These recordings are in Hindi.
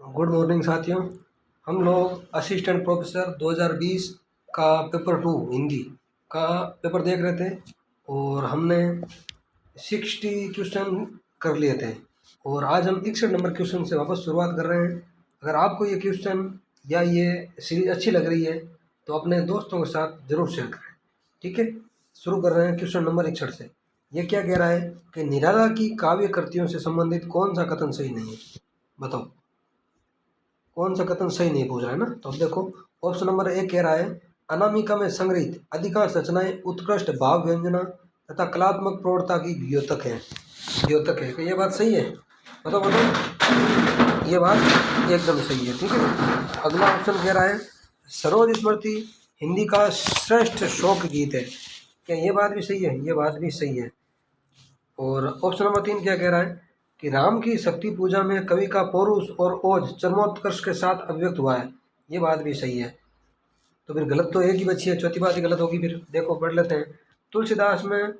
गुड मॉर्निंग साथियों। हम लोग असिस्टेंट प्रोफेसर 2020 का पेपर 2 हिंदी का पेपर देख रहे थे और हमने 60 क्वेश्चन कर लिए थे और आज हम 61 नंबर क्वेश्चन से वापस शुरुआत कर रहे हैं। अगर आपको ये क्वेश्चन या ये सीरीज अच्छी लग रही है तो अपने दोस्तों के साथ ज़रूर शेयर करें। ठीक है, शुरू कर रहे हैं क्वेश्चन नंबर 61 से। ये क्या कह रहा है कि निराला की काव्य कृतियों से संबंधित कौन सा कथन सही नहीं है? बताओ कौन सा कथन सही नहीं पूछ रहा है ना। तो अब देखो, ऑप्शन नंबर ए कह रहा है अनामिका में संग्रहित अधिकांश रचनाएं उत्कृष्ट भाव व्यंजना तथा कलात्मक प्रौढ़ता की द्योतक है। द्योतक है, ये बात सही है? बताओ बताओ, ये बात एकदम सही है। ठीक है, अगला ऑप्शन कह रहा है सरोज स्मृति हिंदी का श्रेष्ठ शोक गीत है। क्या ये बात भी सही है? ये बात भी सही है। और ऑप्शन नंबर 3 क्या कह रहा है कि राम की शक्ति पूजा में कवि का पौरुष और ओज चरमोत्कर्ष के साथ अभिव्यक्त हुआ है। ये बात भी सही है। तो फिर गलत तो एक ही बची है, चौथी बात ही गलत होगी। फिर देखो पढ़ लेते हैं। तुलसीदास में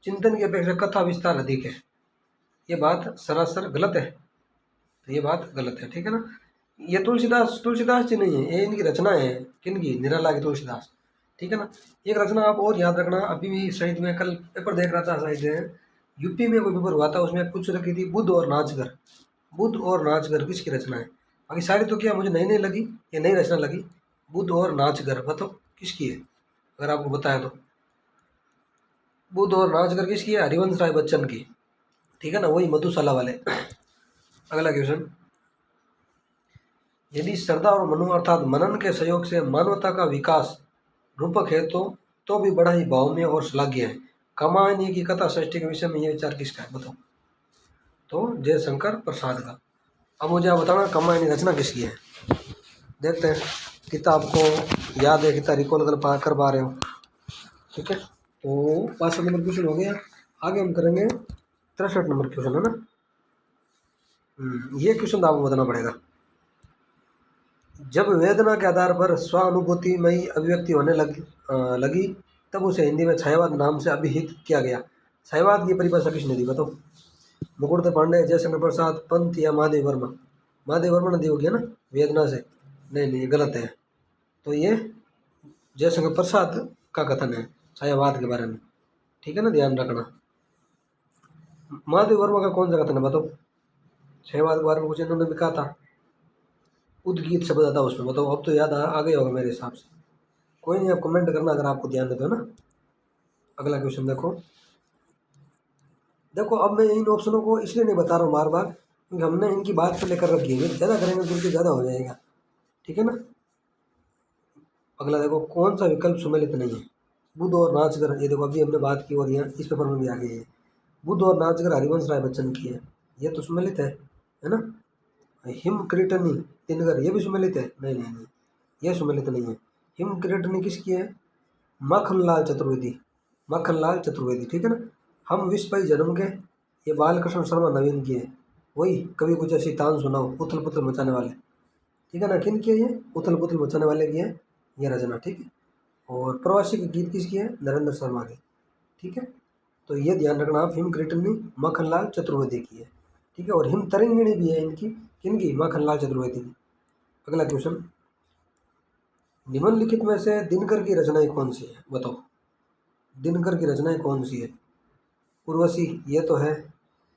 चिंतन की अपेक्षा कथा विस्तार अधिक है। ये बात सरासर गलत है, तो ये बात गलत है। ठीक है ना। ये तुलसीदास जी नहीं है, ये इनकी रचना है। किनकी? निराला की, तुलसीदास। ठीक है ना। एक रचना आप और याद रखना, अभी भी साहित्य में कल पेपर देख रहा था, साहित्य यूपी में कोई पेपर हुआ था, उसमें कुछ रखी थी बुद्ध और नाचगर। बुद्ध और नाचगर किसकी रचना है? बाकी सारी तो क्या मुझे नई नहीं लगी, ये नई रचना लगी। बुद्ध और नाचगर बताओ किसकी है, अगर आपको बताया तो। बुद्ध और नाचगर किसकी है? हरिवंश राय बच्चन की। ठीक है ना, वही मधुशाला वाले। अगला क्वेश्चन, यदि श्रद्धा और मनु अर्थात मनन के सहयोग से मानवता का विकास रूपक है तो भी बड़ा ही भावनीय और श्लाघ्य है। कामायनी की कथा सृष्टि के विषय में ये विचार किसका है? बताओ। तो जयशंकर प्रसाद का। अब मुझे आप बताना कामायनी रचना किसकी है। देखते हैं किताब को याद है, कितना रिकॉल कर पा रहे हो। ठीक है, तो 65 नंबर क्वेश्चन हो गया। आगे हम करेंगे 63 नंबर क्वेश्चन, है ना। ये क्वेश्चन तो आपको बताना पड़ेगा। जब वेदना के आधार पर स्वानुभूतिमयी अभिव्यक्ति होने लगी तब उसे हिंदी में छायावाद नाम से अभिहित किया गया। छायावाद की परिभाषा किसने दी? बताओ। मुकुट पांडे, जयशंकर प्रसाद, पंत या महादेव वर्मा? महादेव वर्मा ने दी होगी, है ना, वेदना से। नहीं नहीं, ये गलत है। तो ये जयशंकर प्रसाद का कथन है छायावाद के बारे में। ठीक है ना, ध्यान रखना। महादेव वर्मा का कौन सा कथन है बताओ? छायावाद के बारे में कुछ इन्होंने भी कहा था, उद्गीत शब्द था उसमें। बताओ, अब तो याद आ गया होगा मेरे हिसाब से। कोई नहीं, आप कमेंट करना अगर आपको ध्यान देते हो ना। अगला क्वेश्चन देखो। देखो, अब मैं इन ऑप्शनों को इसलिए नहीं बता रहा हूँ बार बार, क्योंकि हमने इनकी बात पे लेकर रखी है। ज़्यादा करेंगे तो उनकी ज़्यादा हो जाएगा। ठीक है ना। अगला देखो, कौन सा विकल्प सुमेलित नहीं है? बुद्ध और नाचगर, ये देखो अभी हमने बात की और यहाँ इस पेपर में भी आ गई है। बुद्ध और नाचगर हरिवंश राय बच्चन की है, ये तो सुमेलित है ना। हिम क्रिटनी तिनगर, ये भी सुमेलित है? नहीं नहीं नहीं, ये सुमेलित नहीं है। हिम क्रिटनी किसकी है? मक्खनलाल चतुर्वेदी। मक्खनलाल चतुर्वेदी, ठीक है ना। हम विश्व पाई जन्म के, ये बालकृष्ण शर्मा नवीन की है। वही कभी कुछ ऐसी तान सुनाओ, उथल पुथल मचाने वाले। ठीक है ना, किन की है ये? उथल पुथल मचाने वाले की है ये रचना। ठीक है, और प्रवासी के गीत किसकी है? नरेंद्र शर्मा की। ठीक है, तो ये ध्यान रखना आप, हिम कृतनी मक्खनलाल चतुर्वेदी की है। ठीक है, और हिम तरंगिणी भी है इनकी, किनकी? मक्खनलाल चतुर्वेदी की। अगला क्वेश्चन, निम्नलिखित में से दिनकर की रचनाएं कौन सी है? बताओ, दिनकर की रचनाएं कौन सी है? उर्वशी, ये तो है।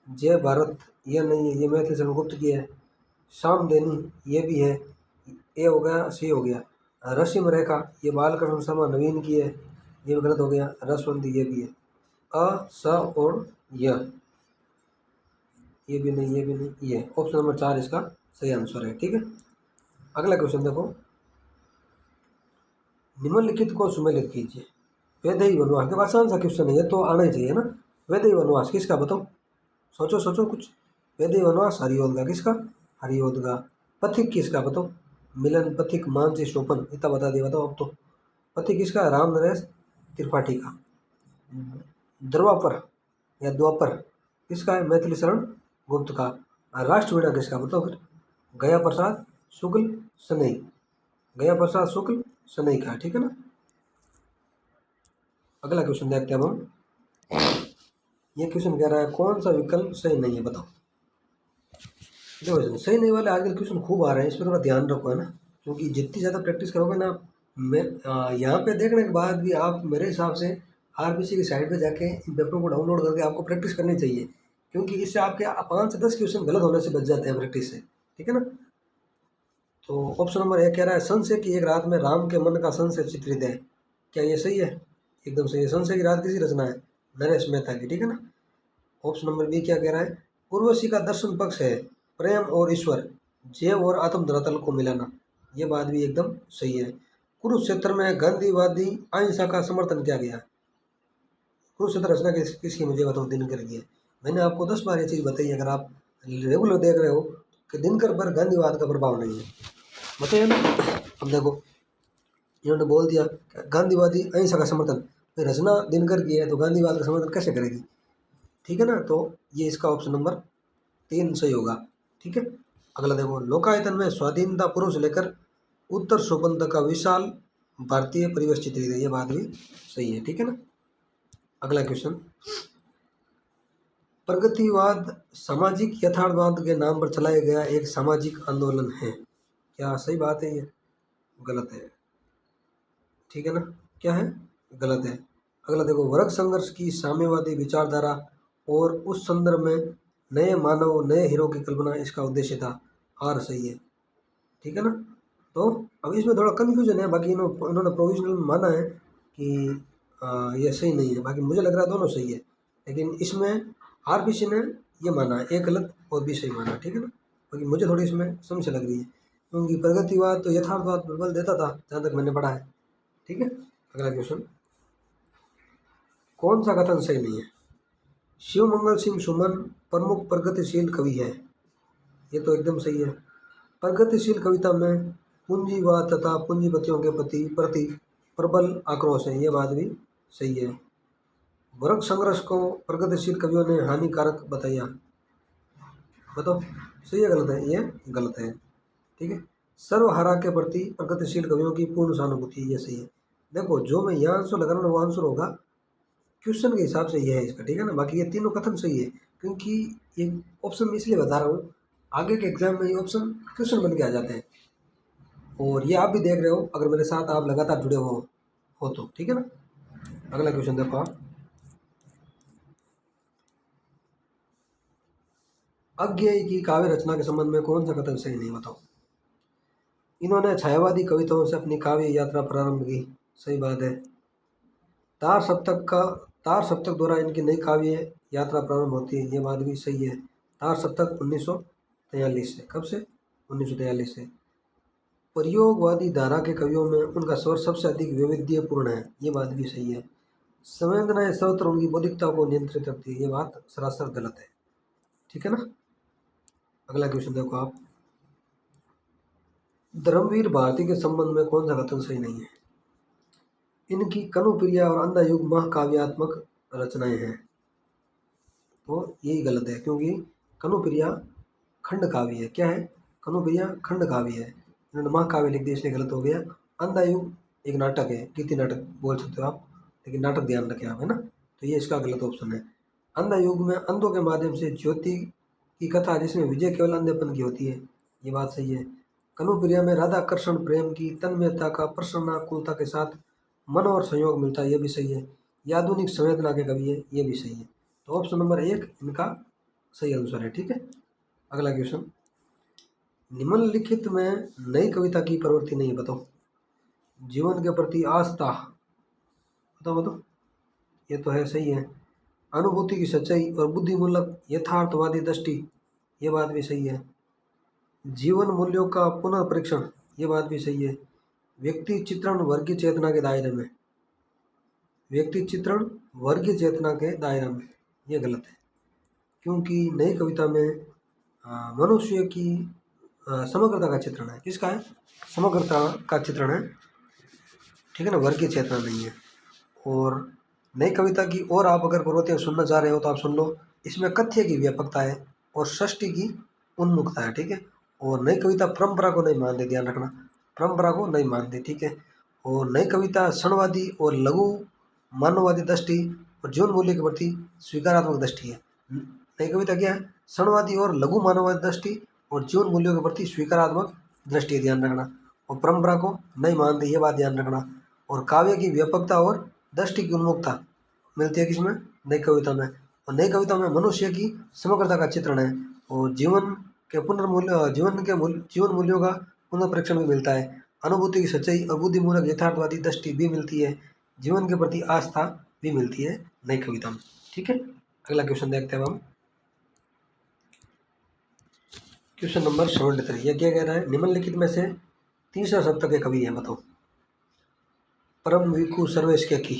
जय भारत, ये नहीं है, ये मैथिली शरण गुप्त की है। सामदेनी, ये भी है। ए हो गया, सी हो गया। रश्मि रेखा, ये बालकृष्ण शर्मा नवीन की है, ये भी गलत हो गया। रसवंती, ये भी है। अ, स और य, ये भी नहीं, ये भी नहीं, ये ऑप्शन नंबर 4 इसका सही आंसर है। ठीक है, अगला क्वेश्चन देखो, निम्नलिखित को सुमेलित कीजिए। वैदेही वनवास, के आसान सा क्वेश्चन है, ये तो आना ही चाहिए ना। वैदेही वनवास किसका? बताओ, सोचो सोचो कुछ। वैदेही वनवास हरिऔध का, किसका? हरिऔध का। पथिक किसका? बताओ। मिलन, पथिक, मानसी, शोभन, इतना बता दिया। बताओ अब तो। पथिक किसका? राम नरेश त्रिपाठी का। द्वापर या द्वापर किसका है? मैथिली शरण गुप्त का। राष्ट्रवीणा किसका? बताओ फिर। गया प्रसाद शुक्ल सनई, गया प्रसाद शुक्ल सनई का। ठीक है ना। अगला क्वेश्चन देखते हैं अब हम। ये क्वेश्चन कह रहा है कौन सा विकल्प सही नहीं है? बताओ। देखो सही नहीं वाले आजकल क्वेश्चन खूब आ रहे हैं, इस पर थोड़ा ध्यान रखो, है ना। क्योंकि जितनी ज़्यादा प्रैक्टिस करोगे ना, मैं यहाँ पे देखने के बाद भी आप मेरे हिसाब से आरबीसी की साइट पे जाके इन पेपरों को डाउनलोड करके आपको प्रैक्टिस करनी चाहिए। क्योंकि इससे आपके 5 से 10 क्वेश्चन गलत होने से बच जाते हैं प्रैक्टिस से, ठीक है ना। तो ऑप्शन नंबर एक कह रहा है संशय की एक रात में राम के मन का संशय चित्रित है। क्या ये सही है? एकदम सही है। संशय की रात किसी रचना है? नरेश मेहता की, ठीक है ना। ऑप्शन नंबर बी क्या कह रहा है? उर्वशी का दर्शन पक्ष है प्रेम और ईश्वर, जैव और आत्म धरातल को मिलाना। ये बात भी एकदम सही है। कुरुक्षेत्र में गांधीवादी अहिंसा का समर्थन किया गया। कुरुक्षेत्र रचना किसकी मुझे बताओ, दिनकर की है। मैंने आपको 10 बार ये चीज़ बताई, अगर आप रेगुलर देख रहे हो कि दिनकर पर गांधीवाद का प्रभाव नहीं है, बताइए ना। अब देखो इन्होंने बोल दिया गांधीवादी अहिंसा का समर्थन, तो रचना दिनकर की है तो गांधीवाद का समर्थन कैसे करेगी, ठीक है ना। तो ये इसका ऑप्शन नंबर 3 सही होगा, ठीक है। अगला देखो, लोकायतन में स्वाधीनता पूर्व से लेकर उत्तर सोपान तक का विशाल भारतीय परिवेश चित्रित है। ये बात भी सही है, ठीक है ना। अगला क्वेश्चन, प्रगतिवाद सामाजिक यथार्थवाद के नाम पर चलाया गया एक सामाजिक आंदोलन है। क्या सही बात है? ये गलत है, ठीक है ना। क्या है? गलत है। अगला देखो, वर्ग संघर्ष की साम्यवादी विचारधारा और उस संदर्भ में नए मानव नए हीरो की कल्पना इसका उद्देश्य था। आर सही है, ठीक है ना। तो अब इसमें थोड़ा कन्फ्यूजन है, बाकी इन्होंने प्रोविजनल माना है कि ये सही नहीं है, बाकी मुझे लग रहा है दोनों सही है। लेकिन इसमें आरबीसी ने ये माना है, ए गलत और बी सही माना, ठीक है ना। बाकी मुझे थोड़ी इसमें समस्या लग रही है, क्योंकि प्रगतिवाद तो यथार्थवाद पर बल देता था जहाँ तक मैंने पढ़ा है, ठीक है। अगला क्वेश्चन, कौन सा कथन सही नहीं है? शिव मंगल सिंह सुमन प्रमुख प्रगतिशील कवि है। ये तो एकदम सही है। प्रगतिशील कविता में पूंजीवाद तथा पूंजीपतियों के प्रति प्रबल आक्रोश है। ये बात भी सही है। वर्ग संघर्ष को प्रगतिशील कवियों ने हानिकारक बताया। बताओ सही है गलत है? ये गलत है, ठीक है। सर्वहारा के प्रति प्रगतिशील कवियों की पूर्ण सहानुभूति, ये सही है। देखो जो मैं यहाँ आंसर लगा रहा हूँ वो आंसर होगा क्वेश्चन के हिसाब से, ये है इसका, ठीक है ना। बाकी ये तीनों कथन सही है, क्योंकि ये ऑप्शन मैं इसलिए बता रहा हूँ, आगे के एग्जाम में ये ऑप्शन क्वेश्चन बन के आ जाते हैं। और ये आप भी देख रहे हो, अगर मेरे साथ आप लगातार जुड़े हो तो, ठीक है ना। अगला क्वेश्चन देखो आप, अज्ञेय की काव्य रचना के संबंध में कौन सा कथन सही नहीं, बताओ। इन्होंने छायावादी कविताओं से अपनी काव्य यात्रा प्रारंभ की। सही बात है। तार सप्तक का तार सप्तक द्वारा इनकी नई काव्य यात्रा प्रारंभ होती है। ये बात भी सही है। तार सप्तक 1943 से, कब से? 1943 से। प्रयोगवादी धारा के कवियों में उनका स्वर सबसे अधिक वैविध्यपूर्ण है। ये बात भी सही है। संवेदनाएं सर्वत्र उनकी बौद्धिकता को नियंत्रित करती है। ये बात सरासर गलत है, ठीक है ना। अगला क्वेश्चन देखो आप, धर्मवीर भारती के संबंध में कौन सा कथन सही नहीं है? इनकी कनुप्रिया और अंधा युग महाकाव्यात्मक रचनाएं हैं। तो यही गलत है, क्योंकि कनुप्रिया खंड काव्य है। क्या है? कनुप्रिया खंड काव्य है। इन्होंने महाकाव्य लिख दिया इसलिए गलत हो गया। अंधा युग एक नाटक है, गीति नाटक बोल सकते हो आप, लेकिन नाटक ध्यान रखें आप, है ना। तो ये इसका गलत ऑप्शन है। अंधा युग में अंधों के माध्यम से ज्योति की कथा जिसमें विजय केवल अंधेपन की होती है। ये बात सही है। कनुप्रिया में राधा कृष्ण प्रेम की तन्मयता का प्रसन्नाकुलता के साथ मन और संयोग मिलता है। ये भी सही है। ये आधुनिक संवेदना के कवि है। ये भी सही है। तो ऑप्शन नंबर 1 इनका सही आंसर है, ठीक है। अगला क्वेश्चन, निम्नलिखित में नई कविता की प्रवृत्ति नहीं, बताओ। जीवन के प्रति आस्था, बताओ बताओ। ये तो है, सही है। अनुभूति की सच्चाई और बुद्धिमूलक यथार्थवादी दृष्टि, ये बात भी सही है। जीवन मूल्यों का पुनर्परीक्षण, ये बात भी सही है। व्यक्ति चित्रण वर्गीय चेतना के दायरे में, व्यक्ति चित्रण वर्गीय चेतना के दायरे में, ये गलत है। क्योंकि नई कविता में मनुष्य की समग्रता का चित्रण है। किसका है? समग्रता का चित्रण है, ठीक है ना, वर्गीय चेतना नहीं है। और नई कविता की और आप अगर प्रवृत्तियाँ सुनना चाह रहे हो तो आप सुन लो। इसमें कथ्य की व्यापकता है और षष्टि की उन्मुखता है, ठीक है। और नई कविता परंपरा को नहीं मानती, ध्यान रखना, परंपरा को नहीं मानती, ठीक है। और नई कविता क्षणवादी और लघु मानववादी दृष्टि और जीवन मूल्य के प्रति स्वीकारात्मक दृष्टि है। नई कविता क्या है? क्षणवादी और लघु मानववादी दृष्टि और जीवन मूल्यों के प्रति स्वीकारात्मक दृष्टि, ध्यान रखना। और परंपरा को नहीं मानते, ये बात ध्यान रखना। और काव्य की व्यापकता और दृष्टि की उन्मुखता मिलती है किसमें? नई कविता में। और नई कविता में मनुष्य की समग्रता का चित्रण है और जीवन मूल्यों का पुनः परीक्षण भी मिलता है। अनुभूति की सच्चाई और बुद्धिमूलक यथार्थवादी दृष्टि भी मिलती है। जीवन के प्रति आस्था भी मिलती है नई कविता में। ठीक है, अगला क्वेश्चन देखते हैं हम। क्वेश्चन नंबर 73, यह क्या कह रहा है? निम्नलिखित में से तीसरा शतक के कवि है, बताओ। परम विकु सर्वेश के की,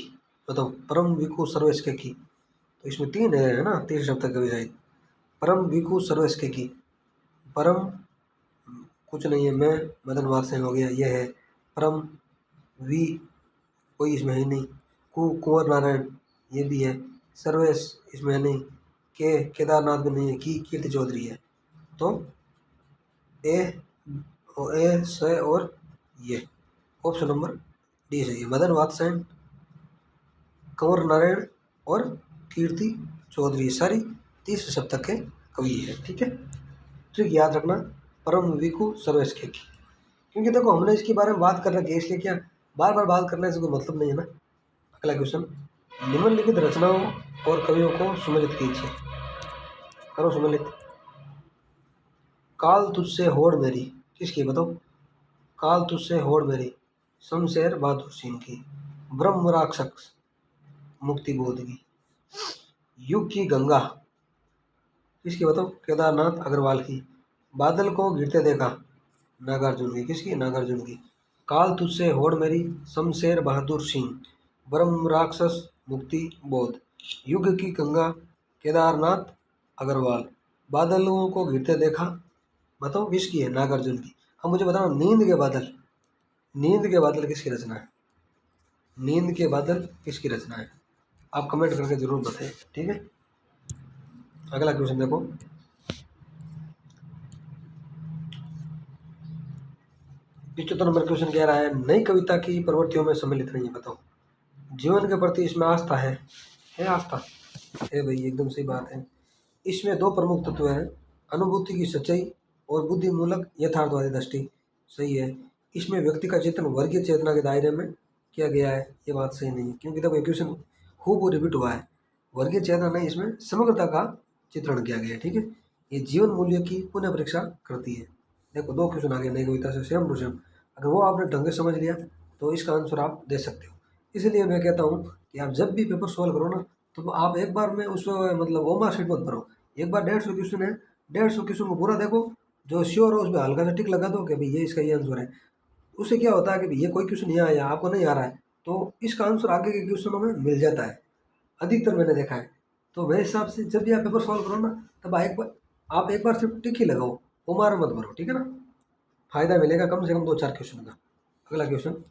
बताओ। परम विकु सर्वेश के की, तो इसमें तीन है ना, तीसरे शतक कवि शायद। परम विकु सर्वेश के की, परम कुछ नहीं है, मैं मदन वात्सल्य हो गया, यह है। परम वी कोई इसमें है नहीं। कुंवर नारायण ये भी है। सर्वेश इसमें है नहीं। के केदारनाथ भी नहीं है। की कीर्ति चौधरी है। तो ए और ए से और ये ऑप्शन नंबर डी सही है। मदन वात्सल्य, कंवर नारायण और कीर्ति चौधरी सारी तीसरे शतक के कवि है। ठीक है, ट्रिक याद रखना, परम विकु सर्वेश के की। क्योंकि देखो हमने इसके बारे में बात कर रखी है, इसलिए क्या बार बार बात करने से कोई मतलब नहीं है ना। अगला क्वेश्चन, निम्नलिखित रचनाओं और कवियों को सम्मिलित कीजिए। करो सम्मिलित। काल तुझसे होड़ मेरी, किसकी बताओ? काल तुझसे होड़ मेरी, शमशेर बहादुर सिंह की। ब्रह्म राक्षस, मुक्ति बोध की। युग की गंगा, किसकी बताओ? केदारनाथ अग्रवाल की। बादल को गिरते देखा, नागार्जुन की। किसकी? नागार्जुन की। काल तुझसे होड़ मेरी, शमशेर बहादुर सिंह। ब्रह्म राक्षस, मुक्ति बोध। युग की गंगा, केदारनाथ अग्रवाल। बादलों को गिरते देखा, बताओ किसकी है? नागार्जुन की। अब मुझे बताओ, नींद के बादल, नींद के बादल किसकी रचना है? नींद के बादल किसकी रचना है? आप कमेंट करके जरूर बताएं। ठीक है, अगला क्वेश्चन देखो। 75 नंबर क्वेश्चन कह रहा है, नई कविता की प्रवृत्तियों में सम्मिलित नहीं है, बताओ। जीवन के प्रति इसमें आस्था है आस्था है भाई, एकदम सही बात है। इसमें दो प्रमुख तत्व हैं, अनुभूति की सच्चाई और बुद्धिमूलक यथार्थवादी दृष्टि, सही है। इसमें व्यक्ति का चित्रण वर्गीय चेतना के दायरे में किया गया है, ये बात सही नहीं है, क्योंकि देखो क्वेश्चन खूब रिपीट हुआ है। वर्गीय चेतना नहीं, इसमें समग्रता का चित्रण किया गया है। ठीक है, ये जीवन मूल्य की पुनः परीक्षा करती है। देखो दो क्वेश्चन आगे नई कविता से सेम टू सेम, अगर वो आपने ढंग से समझ लिया तो इसका आंसर आप दे सकते हो। इसलिए मैं कहता हूँ कि आप जब भी पेपर सॉल्व करो ना, तो आप एक बार में उस मतलब वो मार्कशीट मत भरो। एक बार 150 क्वेश्चन है, 150 क्वेश्चन को पूरा देखो, जो श्योर हो उस पर हल्का सा टिक लगा दो कि भाई ये इसका ये आंसर है। उससे क्या होता है कि भाई ये कोई क्वेश्चन नहीं आया, आपको नहीं आ रहा है, तो इसका आंसर आगे के क्वेश्चनों में मिल जाता है, अधिकतर मैंने देखा है। तो मेरे हिसाब से जब भी आप पेपर सॉल्व करो ना, तब आप एक बार सिर्फ टिक ही लगाओ, उमार मत भरो। ठीक है ना, फायदा मिलेगा कम से कम 2-4 क्वेश्चन का। अगला क्वेश्चन,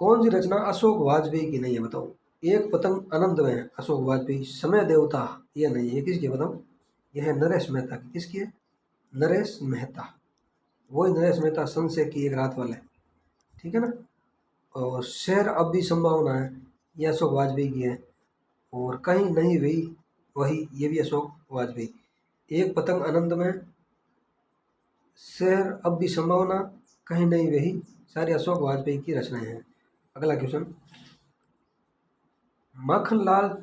कौन सी रचना अशोक वाजपेयी की नहीं है, बताओ। एक पतंग आनंद में, अशोक वाजपेयी। समय देवता, ये नहीं है, किसकी है बताओ? यह है नरेश मेहता की। किसकी है? नरेश मेहता, वही नरेश मेहता संशय की एक रात वाले। ठीक है ना। और शेर अब भी संभावना है, ये अशोक वाजपेयी की है। और कहीं नहीं हुई वही, ये भी अशोक वाजपेयी। एक पतंग आनंद में, शेर अब भी संभावना, कहीं नहीं वही, सारी अशोक वाजपेयी की रचनाएं हैं। अगला क्वेश्चन, माखनलाल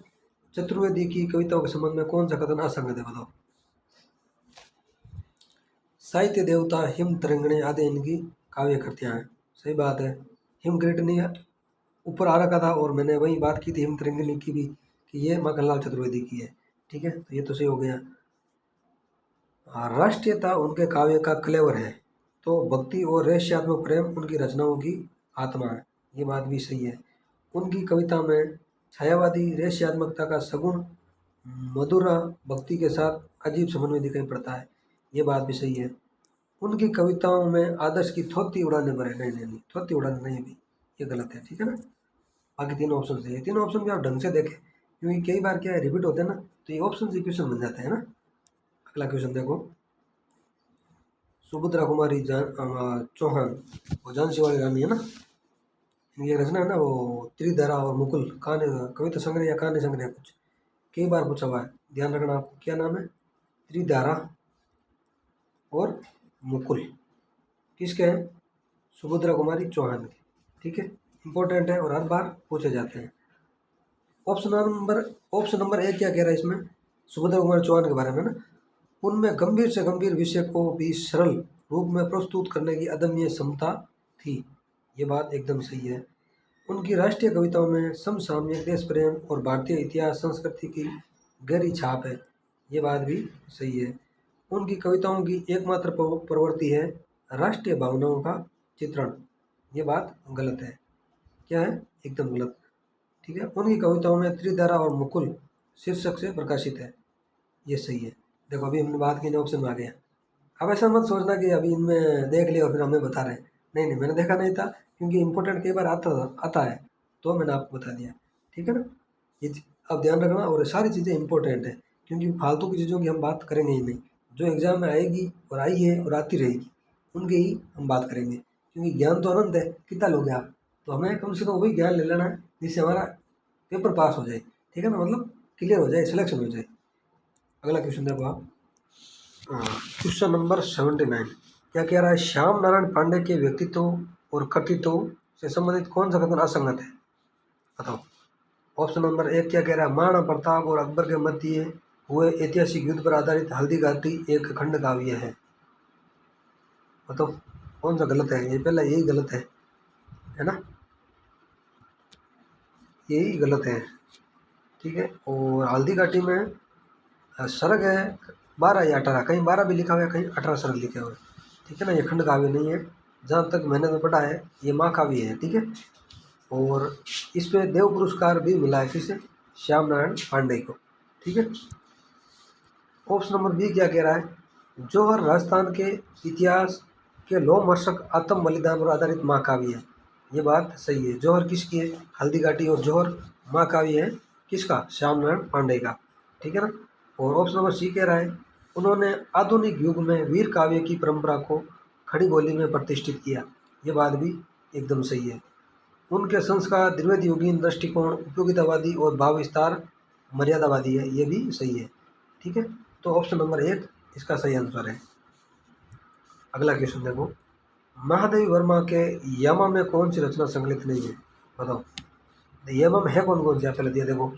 चतुर्वेदी की कविताओं के संबंध में कौन सा कथन असंगत है, बताओ। साहित्य देवता, हिम तरंगणे आदि इनकी काव्य कृतियां हैं, सही बात है। हिम ग्रेटनी ऊपर आ रखा था और मैंने वही बात की थी हिम तरंगिणी की भी, कि ये माखनलाल चतुर्वेदी की है। ठीक है, तो ये तो सही हो गया। राष्ट्रीयता उनके काव्य का क्लेवर है, तो भक्ति और रहस्यात्मक प्रेम उनकी रचनाओं की आत्मा है, ये बात भी सही है। उनकी कविता में छायावादी रहस्यात्मकता का सगुण मधुरा भक्ति के साथ अजीब समन्वय दिखाई पड़ता है, ये बात भी सही है। उनकी कविताओं में आदर्श की थोती उड़ाने पर है, नहीं, थोती उड़ाने नहीं भी, ये गलत है। ठीक है ना, बाकी तीन ऑप्शन से, ये तीनों ऑप्शन भी आप ढंग से देखें, क्योंकि कई बार क्या है रिपीट होते हैं ना, तो ये ऑप्शन से क्वेश्चन बन जाते हैं ना। अगला क्वेश्चन देखो, सुभद्रा कुमारी चौहान, वो झांसी वाली रानी है ना, इनकी एक रचना है ना वो, त्रिधरा और मुकुल, कहानी कविता संग्रह या कहानी संग्रह कुछ, कई बार पूछा हुआ है, ध्यान रखना आपको। क्या नाम है? त्रिधारा और मुकुल किसके हैं? सुभद्रा कुमारी चौहान के। ठीक है, इंपॉर्टेंट है और हर बार पूछे जाते हैं। ऑप्शन नंबर एक क्या कह रहा है इसमें? सुभद्रा कुमारी चौहान के बारे में ना, उनमें गंभीर से गंभीर विषय को भी सरल रूप में प्रस्तुत करने की अदम्य क्षमता थी। ये बात एकदम सही है। उनकी राष्ट्रीय कविताओं में समसामयिक, देश प्रेम और भारतीय इतिहास संस्कृति की गहरी छाप है। ये बात भी सही है। उनकी कविताओं की एकमात्र प्रवृत्ति है राष्ट्रीय भावनाओं का चित्रण। ये बात गलत है। क्या है? एकदम गलत। ठीक है, उनकी कविताओं में त्रिधारा और मुकुल शीर्षक से प्रकाशित है। ये सही है। देखो अभी हमने बात की, ऑप्शन में आ गया। अब ऐसा मत सोचना कि अभी इनमें देख लिया और फिर हमें बता रहे हैं। नहीं नहीं, मैंने देखा नहीं था, क्योंकि इंपॉर्टेंट कई बार आता है तो मैंने आपको बता दिया। ठीक है ना, ये अब ध्यान रखना। और सारी चीज़ें इंपॉर्टेंट है, क्योंकि फालतू की चीज़ों की हम बात करेंगे ही नहीं। जो एग्जाम में आएगी और आई है और आती रहेगी उनकी ही हम बात करेंगे, क्योंकि ज्ञान तो अनंत है। कितना लोगे आप, तो हमें कम से कम वही ज्ञान ले लेना है जिससे हमारा पेपर पास हो जाए। ठीक है ना, मतलब क्लियर हो जाए, सिलेक्शन हो जाए। अगला क्वेश्चन देखो आप। क्वेश्चन नंबर 79 क्या कह रहा है? श्याम नारायण पांडे के व्यक्तित्व और कृतित्व से संबंधित कौन सा कथन असंगत है? बताओ। ऑप्शन नंबर एक क्या कह रहा है? महाराणा प्रताप और अकबर के मध्य हुए ऐतिहासिक युद्ध पर आधारित हल्दी घाटी एक खंड काव्य है। बताओ कौन सा गलत है? ये पहला यही गलत है ना, यही गलत है। ठीक है, और हल्दी घाटी में सर्ग है 12 या 18, कहीं 12 भी लिखा हुआ है, कहीं 18 सर्ग लिखे हुए। ठीक है ना, ये खंड काव्य नहीं है। जहाँ तक मैंने तो पढ़ा है ये महाकाव्य है। ठीक है, और इस पे देव पुरस्कार भी मिला है किसे? श्याम नारायण पांडे को। ठीक है, ऑप्शन नंबर बी क्या कह रहा है? जौहर राजस्थान के इतिहास के लोमहर्षक आत्म बलिदान पर आधारित महाकाव्य है। ये बात सही है। जौहर किसकी है? हल्दी घाटी। और जौहर महाकाव्य है किसका? श्याम नारायण पांडे का। ठीक है ना, और ऑप्शन नंबर सी कह रहा है उन्होंने आधुनिक युग में वीर काव्य की परंपरा को खड़ी बोली में प्रतिष्ठित किया। ये बात भी एकदम सही है। उनके संस्कार द्विवेद युगीन दृष्टिकोण उपयोगितावादी और भाव विस्तार मर्यादावादी है। ये भी सही है। ठीक है, तो ऑप्शन नंबर एक इसका सही आंसर है। अगला क्वेश्चन देखो। महादेवी वर्मा के यमा में कौन सी रचना संकलित नहीं है? बताओ। यमा में है कौन कौन सी? आप पहले दिया देखो।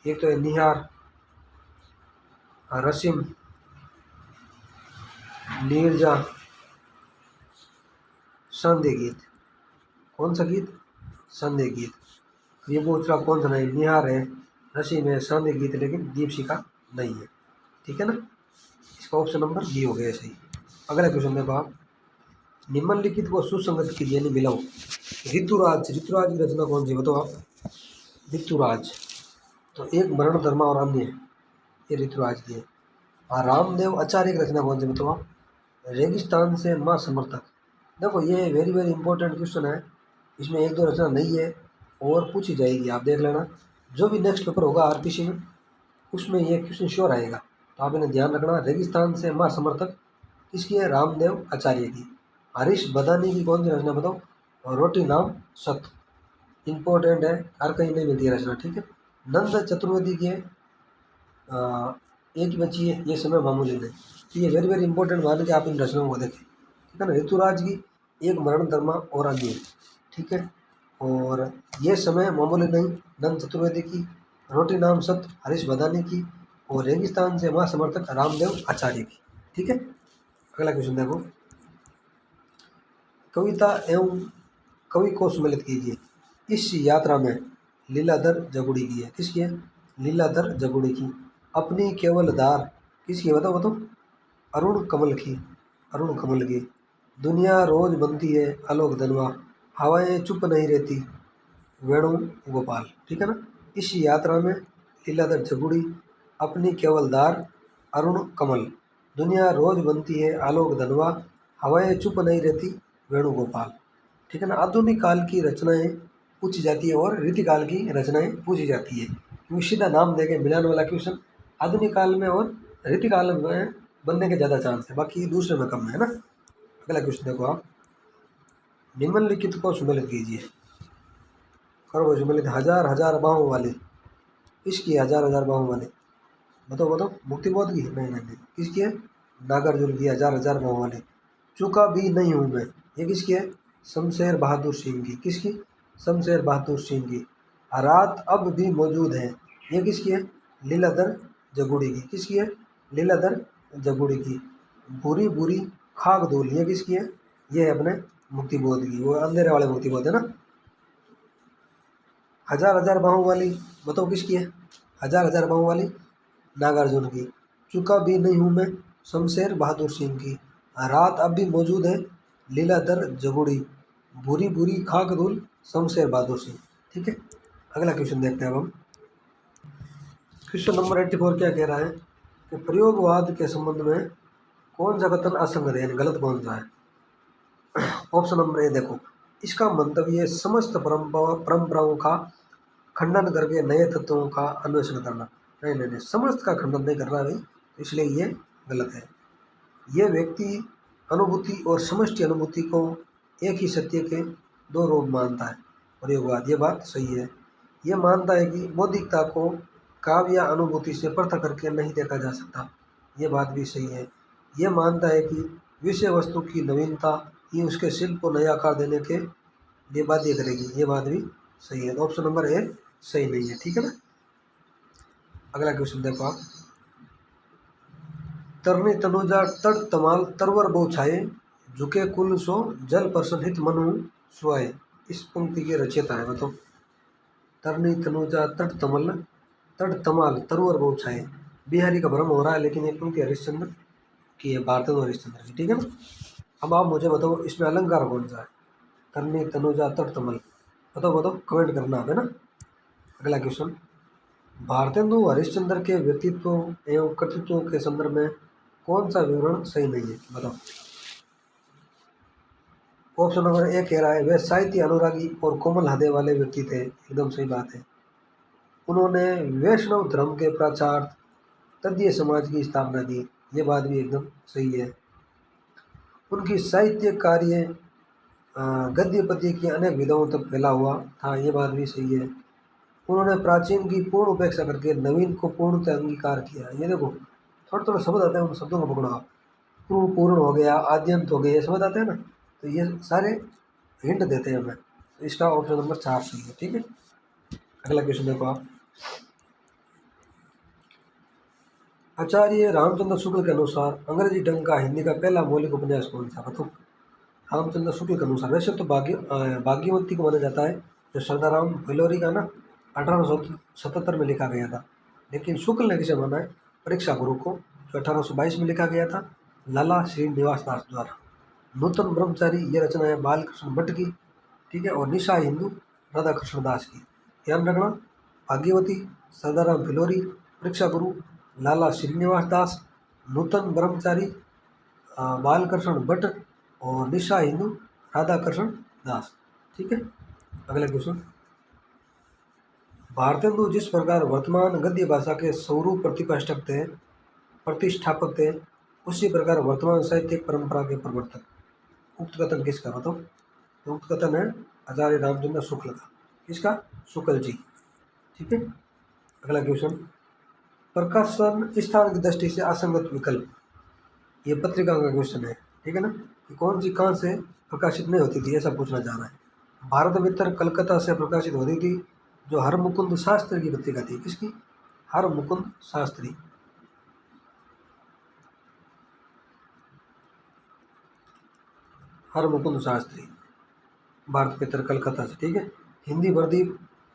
एक तो है निहार, रसिम, नीरजा, संध्या गीत। कौन सा गीत? संध्या गीत। ये पूछ रहा कौन सा नहीं? निहार है, रसिम है, संध्या गीत, लेकिन दीपशिखा नहीं है। ठीक है ना, इसका ऑप्शन नंबर बी हो गया सही। अगला क्वेश्चन देखो आप। निम्नलिखित को सुसंगत कीजिए, यानी मिलाओ। ऋतुराज की रचना कौन सी? बताओ आप। ऋतुराज तो एक मरण धर्मा और अन्य है, ये ऋतुराज की है। और रामदेव आचार्य की रचना कौन सी? बताओ आप। रेगिस्तान से माँ समर्थक। देखो ये वेरी वेरी इंपॉर्टेंट क्वेश्चन है। इसमें एक दो रचना नहीं है और पूछी जाएगी, आप देख लेना। जो भी नेक्स्ट पेपर होगा आरपीसी में उसमें ये क्वेश्चन श्योर आएगा, तो आप इन्हें ध्यान रखना। रेगिस्तान से माँ समर्थक किसकी है? रामदेव आचार्य की। हरीश बदानी की कौन सी रचना? बताओ। और रोटी नाम सत्य, इंपॉर्टेंट है, हर कहीं नहीं मिलती है रचना। ठीक है, नंद चतुर्वेदी की है, एक ही बची है, ये समय मामूली नहीं। तो ये वेरी वेरी इंपॉर्टेंट मान के आप इन रचनाओं को देखें। ठीक है ना, ऋतुराज की एक मरण धर्मा और अन्य। ठीक है, और ये समय मामूली नहीं नंद चतुर्वेदी की, रोटी नाम सत्य हरीश बदानी की, और रेगिस्तान से माँ समर्थक रामदेव आचार्य की। ठीक है, अगला क्वेश्चन देखो। कविता एवं कवि को सम्मिलित कीजिए। इस यात्रा में लीलाधर जगुड़ी की है। किसकी है? लीलाधर जगुड़ी की। अपनी केवल धार किसकी? बताओ बताओ। अरुण कमल की। दुनिया रोज बनती है आलोक धनवा, हवाएं चुप नहीं रहती वेणु गोपाल। ठीक है ना, इस यात्रा में लीलाधर जगुड़ी, अपनी केवल धार, अरुण कमल, दुनिया रोज बनती है आलोक धनवा, हवाएं चुप नहीं रहती वेणुगोपाल। ठीक है ना, आधुनिक काल की रचनाएं पूछी जाती है और रीतिकाल की रचनाएं पूछी जाती है, क्योंकि सीधा नाम देके मिलाने वाला क्वेश्चन आधुनिक काल में और रीतिकाल में बनने के ज़्यादा चांस है, बाकी दूसरे में कम है ना। अगला क्वेश्चन देखो आप। निम्नलिखित को सम्मिलित कीजिए। करो सम्मिलित। हजार हजार बाहों वाली। इसकी हजार हजार बाहों वाली। बताओ बताओ, मुक्ति बोध की? नहीं नहीं नहीं, किसकी है? नागार्जुन की, हजार हजार पाँव वाली। चूका भी नहीं हूं मैं, ये किसकी है? शमशेर बहादुर सिंह की। किसकी? शमशेर बहादुर सिंह की। रात अब भी मौजूद है, ये किसकी है? लीलाधर जगुड़ी की। किसकी है? लीलाधर जगुड़ी की। बुरी बुरी खाक धूल, ये किसकी है? ये है अपने मुक्ति बोध की, वो अंधेरे वाले मुक्ति बोध है ना। हजार हजार बाहों वाली, बताओ किसकी है? हजार हजार बाहों वाली, नागार्जुन की। चुका भी नहीं हूं मैं, शमशेर बहादुर सिंह की। रात अब भी मौजूद है, लीलाधर जगुड़ी। बुरी बुरी खाक धूल, शमशेर बहादुर सिंह। ठीक है, अगला क्वेश्चन देखते हैं अब हम। क्वेश्चन नंबर 84 क्या कह रहा है कि प्रयोगवाद के संबंध में कौन सा कथन असंगत है, यानी गलत कौन सा है? ऑप्शन नंबर ए देखो, इसका मंतव्य समस्त परंपराओं का खंडन करके नए तत्वों का अन्वेषण करना। नहीं नहीं नहीं, समस्त का खंडन नहीं कर रहा भाई, इसलिए ये गलत है। ये व्यक्ति अनुभूति और समष्टि अनुभूति को एक ही सत्य के दो रूप मानता है। प्रयोगवाद ये बात सही है। ये मानता है कि बौद्धिकता को काव्य या अनुभूति से पृथक करके नहीं देखा जा सकता। ये बात भी सही है। ये मानता है कि विषय वस्तु की नवीनता ही उसके शिल्प को नया आकार देने के लिए बाध्य करेगी। ये बात भी सही है। तो ऑप्शन नंबर ए सही नहीं है। ठीक है ना, अगला क्वेश्चन देखो आप। तरनी तनुजा तड़ तमाल तरवर बहु छाए, झुके कुल सो जल प्रसन हित मनु सुआए। इस पंक्ति के रचयिता है बताओ। तरनी तनुजा तड़ तमाल तरवर बहु छाए, बिहारी का भ्रम हो रहा है, लेकिन ये पंक्ति हरिश्चंद्र की है, भारतेंदु हरिश्चंद्र की। ठीक है ना, अब आप मुझे बताओ इसमें अलंकार कौन सा है? तरनी तनुजा तड़ तमल, बताओ बताओ, कमेंट करना आप, है ना। अगला क्वेश्चन, भारतेंदु हरिश्चंद्र के व्यक्तित्व एवं कृतित्व के संदर्भ में कौन सा विवरण सही नहीं है, बताओ। ऑप्शन नंबर ए कह रहा है वे साहित्य अनुरागी और कोमल हृदय वाले व्यक्ति थे, एकदम सही बात है। उन्होंने वैष्णव धर्म के प्रचार तदीय समाज की स्थापना की, ये बात भी एकदम सही है। उनकी साहित्य कार्य गद्य पद्य की अनेक विधाओं तक फैला हुआ था, ये बात भी सही है। उन्होंने प्राचीन की पूर्ण उपेक्षा करके नवीन को पूर्णतः अंगीकार किया। ये देखो, थोड़े थोड़े शब्द आते हैं, उन शब्दों को पकड़ो आप। पूर्ण पूर्ण हो गया, आद्यंत हो गया, ये शब्द आते हैं ना, तो ये सारे हिंट देते हैं हमें। तो इसका ऑप्शन नंबर 4 सही है। ठीक है, अगला क्वेश्चन देखो आप। आचार्य रामचंद्र शुक्ल के अनुसार अंग्रेजी ढंग का हिंदी का पहला मौलिक उपन्यास कौन सा, बताओ। रामचंद्र शुक्ल के अनुसार, वैसे तो भाग्यवती को माना जाता है, जो सरदाराम फिलोरी का ना 1877 में लिखा गया था, लेकिन शुक्ल ने किसे माना है? परीक्षा गुरु को, जो 1822 में लिखा गया था लाला श्रीनिवास दास द्वारा। नूतन ब्रह्मचारी ये रचना है बालकृष्ण भट्ट की। ठीक है, और निशा हिंदू राधा कृष्ण दास की। ध्यान रखना, भाग्यवती, सरदाराम फिलोरी, परीक्षा गुरु लाला श्रीनिवास दास, नूतन ब्रह्मचारी बालकृष्ण भट्ट, और निशा हिंदू राधा कृष्ण दास। ठीक है, अगला क्वेश्चन, भारतेंदु जिस प्रकार वर्तमान गद्य भाषा के स्वरूप प्रतिष्ठापक थे, उसी प्रकार वर्तमान साहित्यिक परंपरा के प्रवर्तक। उक्त कथन किसका, बताओ। तो उक्त कथन है आचार्य रामचंद्र शुक्ल का। किसका? शुक्ल जी। ठीक है, अगला क्वेश्चन, प्रकाशन स्थान की दृष्टि से असंगत विकल्प, ये पत्रिका का क्वेश्चन है। ठीक है ना, कि कौन सी कहाँ से प्रकाशित नहीं होती थी, ऐसा पूछना चाह रहा है। भारत मित्र कलकत्ता से प्रकाशित होती थी, जो हरमुकुंद शास्त्री की पत्रिका थी। किसकी? हरमुकुंद शास्त्री। हरमुकुंद शास्त्री, भारत मित्र कलकत्ता से। ठीक है, हिंदी वर्दी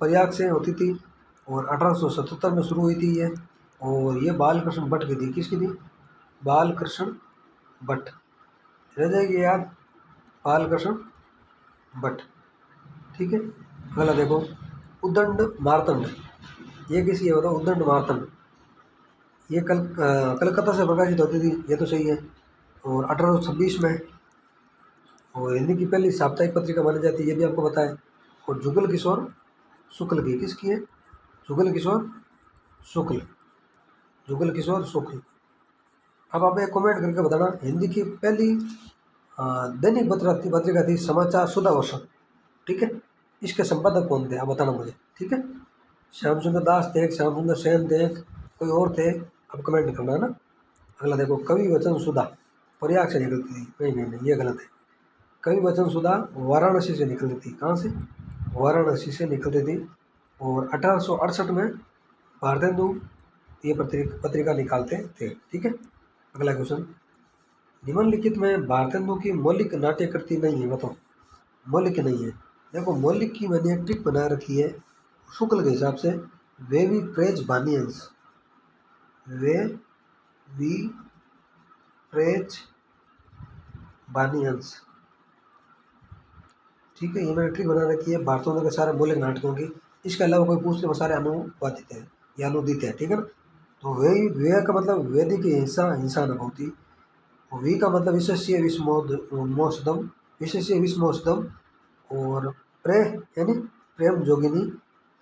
प्रयाग से होती थी, और 1877 में शुरू हुई थी ये, और ये बालकृष्ण भट्ट की थी। किसकी थी? बालकृष्ण भट्ट, रह जाएगी याद, बालकृष्ण भट्ट। ठीक है, अगला देखो, उद्दंड मार्तंड, ये किसकी है बताओ? उद्दंड मार्तंड, ये कलकत्ता से प्रकाशित होती थी, ये तो सही है, और 1826 में, और हिंदी की पहली साप्ताहिक पत्रिका मानी जाती है, ये भी आपको पता है। और जुगल किशोर शुक्ल की, किसकी है? जुगल किशोर शुक्ल, जुगल किशोर शुक्ल। अब आप एक कमेंट करके बताना, हिंदी की पहली दैनिक पत्रिका थी समाचार सुधा वर्षन। ठीक है, इसके संपादक कौन थे आप बताना मुझे। ठीक है, श्याम सुंदर दास थे, श्याम सुंदर सेन थे, कोई और थे, अब कमेंट करना है ना। अगला देखो, कवि वचन सुधा प्रयाग से निकलती थी, नहीं ये गलत है। कवि वचन सुधा वाराणसी से निकलती थी। कहाँ से? वाराणसी से निकलती थी। और 1868 में भारतेंदु ये पत्रिका निकालते थे। ठीक है। अगला क्वेश्चन, निम्नलिखित में भारतेंदु की मौलिक नाट्य कृति नहीं है, बताओ। मौलिक नहीं है। देखो मौलिक की मैंने एक ट्रिक बना रखी है शुक्ल के हिसाब से, वे भी प्रेज बानियंस, वे वी प्रेज बानियंस। ठीक है, ये मैंने ट्रिक बना रखी है भारतेंदु के सारे मौलिक नाटकों की। इसके अलावा कोई पूछ ले वो सारे अनुवादित है या अनुदित है। ठीक है ना। तो वे का मतलब वैदिक हिंसा हिंसा न होती। वी का मतलब विशेष्य विस्मोदम, विशेष्य विस्मोदम। और प्रे यानी प्रेम जोगिनी।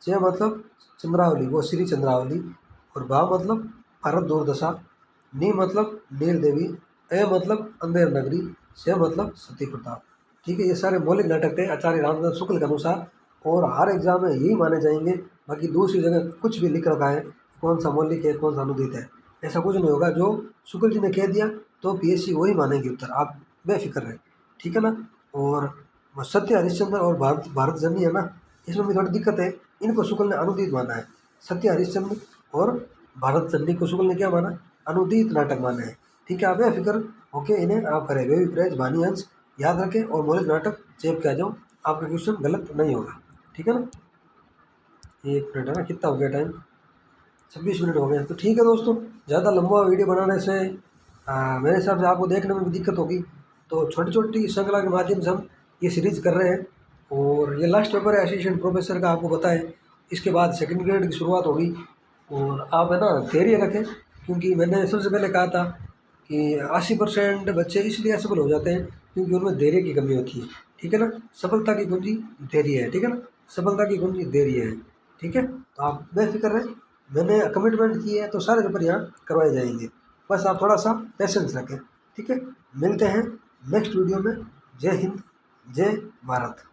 चे मतलब चंद्रावली, वो श्री चंद्रावली। और भा मतलब भारत दूरदशा। नी मतलब नील देवी। ए मतलब अंधेर नगरी। से मतलब सती प्रताप। ठीक है, ये सारे मौलिक नाटक थे आचार्य रामचंद्र शुक्ल के अनुसार, और हर एग्जाम में यही माने जाएंगे। बाकी दूसरी जगह कुछ भी लिख रखा है कौन सा मौलिक है कौन सा अनुदित है, ऐसा कुछ नहीं होगा। जो शुक्ल जी ने कह दिया तो पीएससी वही मानेगी उत्तर, आप बेफिक्र रहे। ठीक है ना। और सत्य हरिश्चंद्र और भारत जननी है ना, इसमें भी थोड़ी दिक्कत है। इनको शुक्ल ने अनुदित माना है। सत्य हरिश्चंद्र और भारत जननी को शुक्ल ने क्या माना? अनुदित नाटक माना है। ठीक है, आप बेफिक्र ओके इन्हें आप करें। वे भी प्रेज बानियंस याद रखें और मौलिक नाटक चेप के आ जाओ, आपका क्वेश्चन गलत नहीं होगा। ठीक है ना। 1 मिनट है ना, कितना हो गया टाइम? 26 मिनट हो गए। तो ठीक है दोस्तों, ज़्यादा लंबा वीडियो बनाने से मेरे हिसाब से आपको देखने में भी दिक्कत होगी। तो छोटी छोटी श्रृंखला के माध्यम से हम ये सीरीज़ कर रहे हैं। और ये लास्ट पेपर है असिस्टेंट प्रोफेसर का, आपको पता है। इसके बाद सेकंड ग्रेड की शुरुआत होगी। और आप है ना धैर्य रखें, क्योंकि मैंने सबसे पहले कहा था कि 80% बच्चे इसलिए असफल हो जाते हैं क्योंकि उनमें धैर्य की कमी होती है। ठीक है ना। सफलता की कुंजी धैर्य है। ठीक है ना। सफलता की कुंजी धैर्य है। ठीक है, तो आप बेफिक्र रहें। मैंने कमिटमेंट की है तो सारे पेपर यहाँ करवाए जाएंगे। बस आप थोड़ा सा पेशेंस रखें। ठीक है, मिलते हैं नेक्स्ट वीडियो में। जय हिंद, जय भारत।